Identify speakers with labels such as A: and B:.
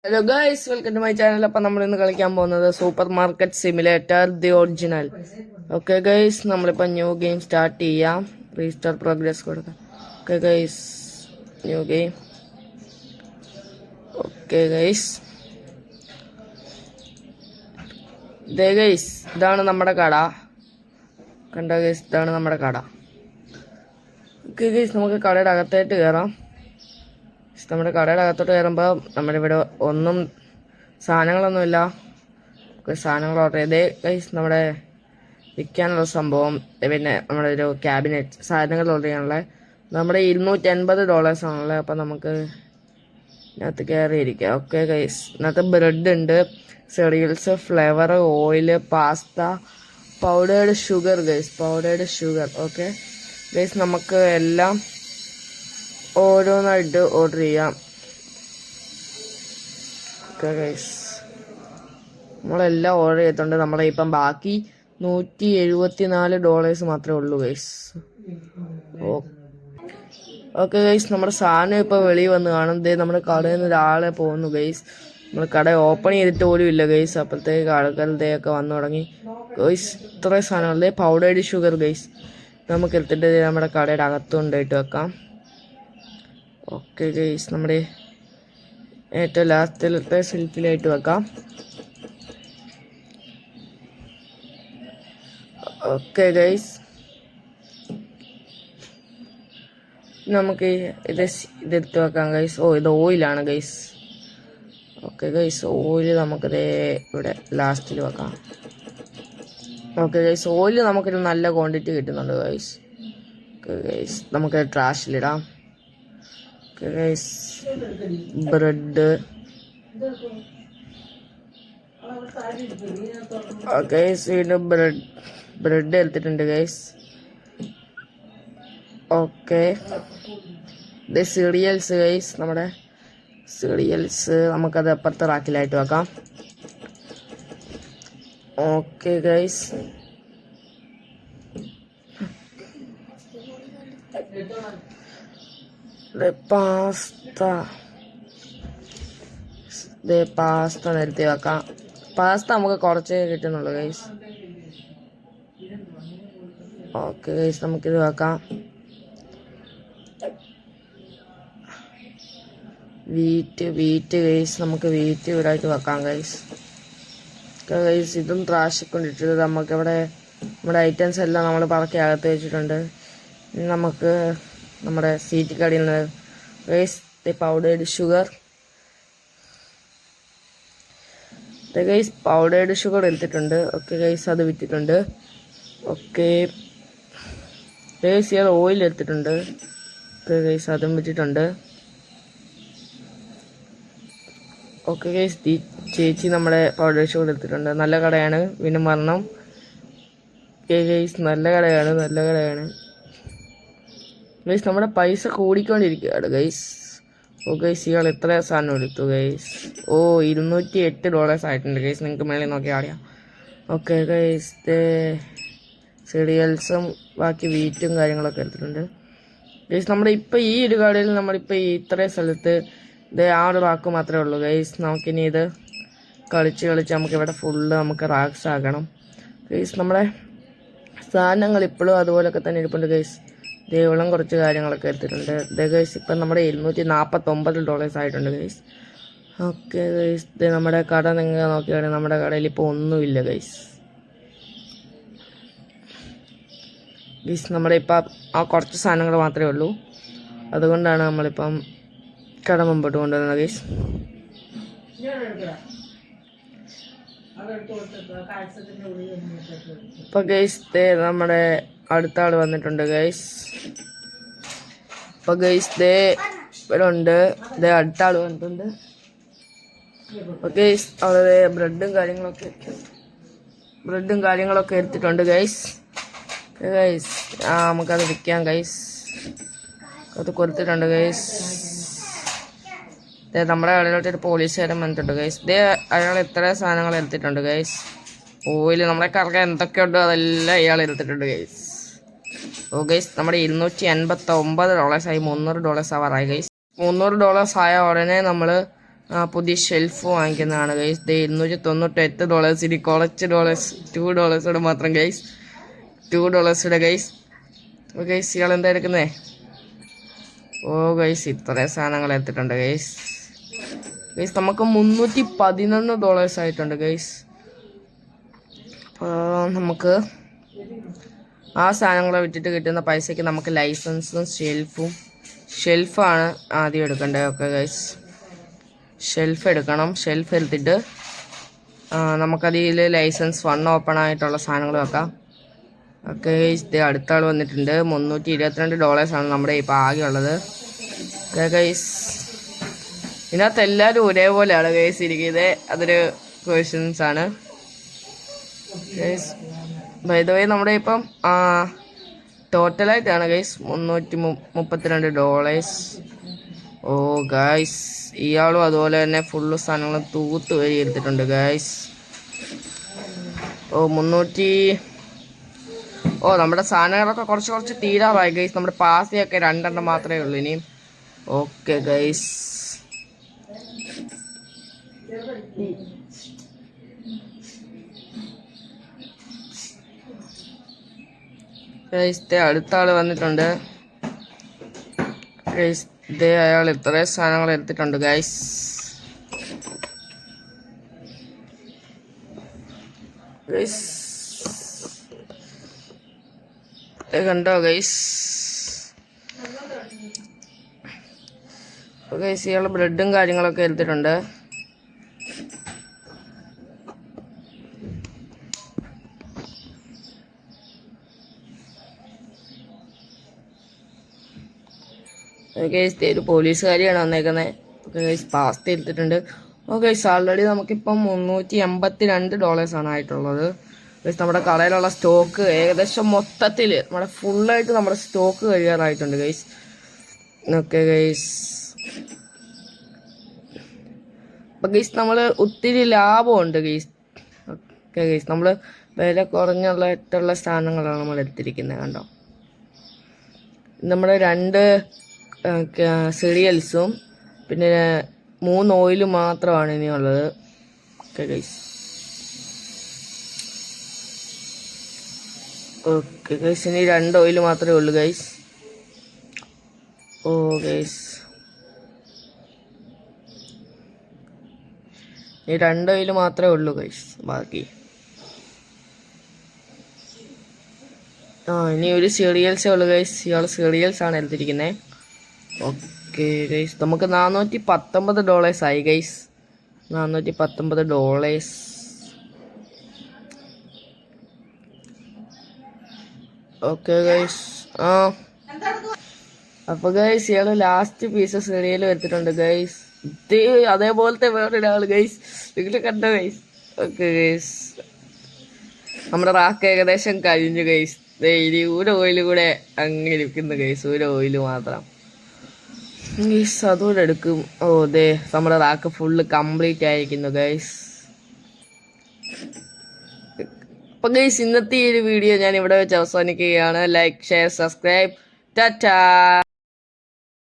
A: Hello guys, welcome to my channel. അപ്പം നമ്മൾ ഇന്ന് കളിക്കാൻ പോകുന്നത് supermarket simulator the original. Okay guys, നമ്മളിപ്പോൾ ന്യൂ ഗെയിം സ്റ്റാർട്ട് ചെയ്യാം. റീസ്റ്റാർ പ്രോഗ്രസ് കൊടുക്കാം. Okay guys, new game. Okay guys, ഇതേ ഗൈസ്, ഇതാണ് നമ്മുടെ കട. കണ്ട ഗൈസ്, ഇതാണ് നമ്മുടെ കട. ഓക്കെ ഗൈസ്, നമുക്ക് കടയുടെ അകത്തായിട്ട് കയറാം. നമ്മുടെ കടയുടെ അകത്തോട്ട് കയറുമ്പോൾ നമ്മുടെ ഇവിടെ ഒന്നും സാധനങ്ങളൊന്നുമില്ല. സാധനങ്ങൾ ഓർഡർ ചെയ്തേ ഗൈസ്, നമ്മുടെ വിൽക്കാനുള്ള സംഭവം, പിന്നെ നമ്മുടെ ഒരു ക്യാബിനറ്റ് സാധനങ്ങൾ ഓർഡർ ചെയ്യാനുള്ള നമ്മുടെ $280 ആണുള്ളത്. അപ്പം നമുക്ക് ഇതിനകത്ത് കയറിയിരിക്കാം. ഓക്കെ ഗൈസ്, ഇതിനകത്ത് ബ്രെഡ് ഉണ്ട്, cereals, flavour, oil, pasta, powdered sugar guys, powdered sugar. Okay guys, നമുക്ക് എല്ലാം ഓരോന്നായിട്ട് ഓർഡർ ചെയ്യാം. ഓക്കെ ഗൈസ്, നമ്മളെല്ലാം ഓർഡർ ചെയ്തിട്ടുണ്ട്. നമ്മളെ ഇപ്പം ബാക്കി $174 മാത്രമേ ഉള്ളൂ ഗൈസ്. ഓക്കെ ഗൈസ്, നമ്മുടെ സാധനം ഇപ്പോൾ വെളിയിൽ വന്ന് കാണും. ദേ നമ്മുടെ കടയിൽ നിന്ന് ഒരാളെ പോകുന്നു ഗൈസ്. നമ്മൾ കട ഓപ്പൺ ചെയ്തിട്ട് പോലും ഇല്ല ഗൈസ്. അപ്പോഴത്തേക്ക് ആൾക്കാരുടെയൊക്കെ വന്നു തുടങ്ങി ഗൈസ്. ഇത്രയും സാധനങ്ങളുടെ പൗഡേർഡ് ഷുഗർ ഗൈസ് നമുക്ക് എടുത്തിട്ട് നമ്മുടെ കടയുടെ അകത്ത് കൊണ്ടുപോയിട്ട് വെക്കാം. ഓക്കെ ഗൈസ്, നമ്മുടെ ഏറ്റവും ലാസ്റ്റിലത്തെ സെൽഫിലായിട്ട് വെക്കാം. ഓക്കെ ഗൈസ്, നമുക്ക് ഇതെടുത്ത് വെക്കാം ഗൈസ്. ഇത് ഓയിലാണ് ഗൈസ്. ഓക്കെ ഗൈസ്, ഓയില് നമുക്കിത് ഇവിടെ ലാസ്റ്റിൽ വെക്കാം. ഓക്കെ ഗൈസ്, ഓയില് നമുക്കൊരു നല്ല ക്വാണ്ടിറ്റി കിട്ടുന്നുണ്ട് ഗൈസ്. ഓക്കെ ഗൈസ്, നമുക്ക് ട്രാഷിലിടാം. Guys, bread. ഗൈസ്, വീണ്ടും ബ്രെഡ് എടുത്തിട്ടുണ്ട് ഗൈസ്. ഓക്കെ, ഇത് സീരിയൽസ് ഗൈസ്, നമ്മുടെ സീരിയൽസ് നമുക്കത് അപ്പുറത്തെ റാക്കിലായിട്ട് വെക്കാം. ഓക്കെ ഗൈസ്, പാസ്ത നിരത്തി വെക്കാം. പാസ്ത നമുക്ക് കുറച്ചേ കിട്ടുന്നുള്ളൂ ഗൈസ്. ഓക്കെ ഗൈസ്, നമുക്കിത് വെക്കാം. വീറ്റ് ഗൈസ്, നമുക്ക് വീറ്റ് ഇവിടായിട്ട് വെക്കാം ഗൈസ്. ഗൈസ്, ഇതും ത്രാശിക്കൊണ്ടിട്ടത് നമുക്കിവിടെ നമ്മുടെ ഐറ്റംസ് എല്ലാം നമ്മൾ പറക്കി അകത്ത് വെച്ചിട്ടുണ്ട്. ഇനി നമുക്ക് നമ്മുടെ സീറ്റ് കടയിൽ നിന്ന് guys powdered sugar, guys powdered sugar എടുത്തിട്ടുണ്ട്. ഓക്കെ ഗൈസ്, അത് വിറ്റിട്ടുണ്ട്. ഓക്കെ ഗൈസ്, ഇയാൾ ഓയിൽ എടുത്തിട്ടുണ്ട്. ഓക്കെ ഗൈസ്, അതും വിറ്റിട്ടുണ്ട്. ഓക്കെ ഗൈസ്, ചേച്ചി നമ്മുടെ പൗഡേർഡ് ഷുഗർ എടുത്തിട്ടുണ്ട്. നല്ല കടയാണ്, വീണ്ടും വരണം. ഓക്കെ ഗൈസ്, നല്ല കടയാണ്. ഗൈസ്, നമ്മുടെ പൈസ കൂടിക്കൊണ്ടിരിക്കുകയാണ് ഗൈസ്. ഓ ഗൈസ്, ഇയാൾ എത്ര സാധനം എടുത്തു ഗൈസ്? $208 ആയിട്ടുണ്ട് ഗൈസ്. നിങ്ങൾക്ക് മേളിൽ നോക്കി അറിയാം. ഓക്കെ ഗൈസ്, സീരിയൽസും ബാക്കി വീറ്റും കാര്യങ്ങളൊക്കെ എടുത്തിട്ടുണ്ട് ഗൈസ്. നമ്മുടെ ഇപ്പം ഈ ഒരു കടയിൽ നമ്മളിപ്പോൾ ഈ ഇത്രയും സ്ഥലത്ത് ആ ഒരു റാക്ക് മാത്രമേ ഉള്ളൂ ഗൈസ്. നമുക്കിനി ഇത് കളിച്ച് നമുക്കിവിടെ ഫുള്ള് നമുക്ക് റാക്സ് ആക്കണം ഗൈസ്. നമ്മുടെ സാധനങ്ങൾ ഇപ്പോഴും അതുപോലൊക്കെ തന്നെ ഇരിപ്പുണ്ട് ഗൈസ്. ദേവളം കുറച്ച് കാര്യങ്ങളൊക്കെ എടുത്തിട്ടുണ്ട്. ഗൈസ്, ഇപ്പം നമ്മുടെ $249 ആയിട്ടുണ്ട് ഗൈസ്. ഓക്കെ ഗൈസ്, നമ്മുടെ കട നിങ്ങൾ നോക്കിയാണെങ്കിൽ നമ്മുടെ കടയിൽ ഇപ്പോൾ ഒന്നുമില്ല ഗൈസ്. നമ്മുടെ ഇപ്പം ആ കുറച്ച് സാധനങ്ങൾ മാത്രമേ ഉള്ളൂ. അതുകൊണ്ടാണ് നമ്മളിപ്പം കട മുമ്പോട്ട് കൊണ്ടുവന്നത് ഗൈസ്. ഇപ്പം ഗൈസ്, നമ്മുടെ അടുത്ത ആൾ വന്നിട്ടുണ്ട് ഗൈസ്. ഇപ്പൊ ഗൈസ് ഇവിടെ ഉണ്ട്. അടുത്ത ആൾ വന്നിട്ടുണ്ട്. ഗൈസ്, അവിടെ ബ്രെഡും കാര്യങ്ങളൊക്കെ എടുത്തിട്ടുണ്ട് ഗൈസ്. ഗൈസ്, നമുക്കത് വിൽക്കാം ഗൈസ്. അത് കൊടുത്തിട്ടുണ്ട് ഗൈസ്. നമ്മുടെ കടയിലോട്ട് ഒരു പോലീസുകാരൻ വന്നിട്ടുണ്ട് ഗൈസ്. അയാൾ എത്ര സാധനങ്ങൾ എടുത്തിട്ടുണ്ട് ഗൈസ്. ഓയില് നമ്മുടെ കറക്കം എന്തൊക്കെയുണ്ടോ അതെല്ലാം ഇയാൾ എടുത്തിട്ടുണ്ട് ഗൈസ്. ഓ ഗൈസ്, നമ്മുടെ $289 ആയി. $300 ആവാറായി ഗൈസ്. $300 ആയ ഉടനെ നമ്മൾ പുതിയ ഷെൽഫ് വാങ്ങിക്കുന്നതാണ് ഗൈസ്. $298 ഇനി കുറച്ച് $2 മാത്രം ഗൈസ്. $2 ഗൈസ്. ഓ ഗൈസ് ഇയാൾ എന്താ എടുക്കുന്നേ? ഓ ഗൈസ് ഇത്രയും സാധനങ്ങൾ എടുത്തിട്ടുണ്ട് ഗൈസ്. ഗൈസ് നമുക്ക് $311 ആയിട്ടുണ്ട് ഗൈസ്. അപ്പോൾ നമുക്ക് ആ സാധനങ്ങളെ വിറ്റിട്ട് കിട്ടുന്ന പൈസയ്ക്ക് നമുക്ക് ലൈസൻസും ഷെൽഫാണ് ആദ്യം എടുക്കേണ്ടത്. ഓക്കെ ഗൈസ്, ഷെൽഫ് എടുക്കണം. ഷെൽഫ് എടുത്തിട്ട് നമുക്കതിൽ ലൈസൻസ് 1 ഓപ്പൺ ആയിട്ടുള്ള സാധനങ്ങൾ വെക്കാം. ഓക്കെ ഗൈസ്, ഇത് അടുത്ത ആൾ വന്നിട്ടുണ്ട്. $322 ആണ് നമ്മുടെ ഇപ്പോൾ ആകെ ഉള്ളത്. ഓക്കെ ഗൈസ്, ഇതിനകത്ത് എല്ലാവരും ഒരേപോലെയാണ് ഗൈസ് ഇരിക്കുന്നത്. അതൊരു ക്വസ്റ്റ്യൻസ് ആണ് ഗൈസ്. ബൈ ദ വേ നമ്മുടെ ഇപ്പം ടോട്ടലായിട്ടാണ് ഗൈസ് $332. ഓ ഗൈസ്, ഇയാളും അതുപോലെ തന്നെ ഫുള്ള് സാധനങ്ങൾ തൂത്ത് വരി എടുത്തിട്ടുണ്ട് ഗൈസ്. നമ്മുടെ സാധനങ്ങളൊക്കെ കുറച്ച് തീരാറായി ഗൈസ്. നമ്മുടെ പാസിയൊക്കെ 2 മാത്രമേ ഉള്ളൂ ഇനിയും. ഓക്കെ ഗൈസ്, അടുത്ത ആള് വന്നിട്ടുണ്ട് ഗൈസ്. അയാൾ ഇത്രയും സാധനങ്ങൾ എടുത്തിട്ടുണ്ട് ഗൈസ്. കണ്ടോ ഗൈസ്? ഗൈസ് ഇയാൾ ബ്രെഡും കാര്യങ്ങളൊക്കെ എടുത്തിട്ടുണ്ട്. ഗൈസ് ഒരു പോലീസുകാരിയാണ് വന്നേക്കുന്നത്. ഗൈസ് പാസ്ത എടുത്തിട്ടുണ്ട്. ഗൈസ് ആൾറെഡി നമുക്കിപ്പം $382 ആണ് ആയിട്ടുള്ളത്. ഗൈസ് നമ്മുടെ കടയിലുള്ള സ്റ്റോക്ക് ഏകദേശം മൊത്തത്തിൽ നമ്മുടെ ഫുള്ളായിട്ട് നമ്മുടെ സ്റ്റോക്ക് കഴിയാറായിട്ടുണ്ട് ഗൈസ്. ഓക്കെ ഗൈസ്, അപ്പം ഗൈസ് നമ്മൾ ഒത്തിരി ലാഭമുണ്ട് ഗൈസ്. ഓക്കെ ഗൈസ്, നമ്മൾ വില കുറഞ്ഞുള്ള സാധനങ്ങളാണ് നമ്മൾ എടുത്തിരിക്കുന്നത്. കണ്ടോ, നമ്മുടെ 2 സീരിയൽസും പിന്നെ 3 ഓയിലും മാത്രമാണ് ഇനിയുള്ളത്. Okay guys. ഓക്കെ ഗൈസ്, ഇനി 2 ഓയിൽ മാത്രമേ ഉള്ളൂ ഗൈസ്. ഓ ഗൈസ്, ഈ 2 ഓയിൽ മാത്രമേ ഉള്ളൂ ഗൈസ്. ബാക്കി ഇനി ഒരു സീരിയൽസേ ഉള്ളൂ ഗൈസ്. ഇയാൾ സീരിയൽസ് ആണ് എടുത്തിരിക്കുന്നത്. ഓക്കെ ഗൈസ്, നമുക്ക് $419 ആയി ഗൈസ്. $419. Okay guys. അപ്പൊ ഗൈസ് ഇയാള് ലാസ്റ്റ് പീസ് സീരിയൽ എടുത്തിട്ടുണ്ട് ഗൈസ്. അതേപോലത്തെ വേറൊരാള് ഗൈസ്, നിങ്ങൾ കണ്ടോ ഗൈസ്? ഓക്കെ ഗൈസ്, നമ്മുടെ റാക്ക് ഏകദേശം കഴിഞ്ഞു ഗൈസ്. ഇനി ഒരു ഓയിൽ കൂടെ അങ്ങനെ ഇരിക്കുന്നു ഗൈസ്, ഒരു ഓയിൽ മാത്രം ഗൈസ്, അതുകൂടെ എടുക്കും. നമ്മുടെ റാക്ക് ഫുള്ള് കംപ്ലീറ്റ് ആയിരിക്കുന്നു ഗൈസ്. അപ്പൊ ഗൈസ് ഇന്നത്തെ ഈ ഒരു വീഡിയോ ഞാൻ ഇവിടെ വെച്ച് അവസാനിക്കുകയാണ്. Like, share, subscribe. ടാറ്റാ.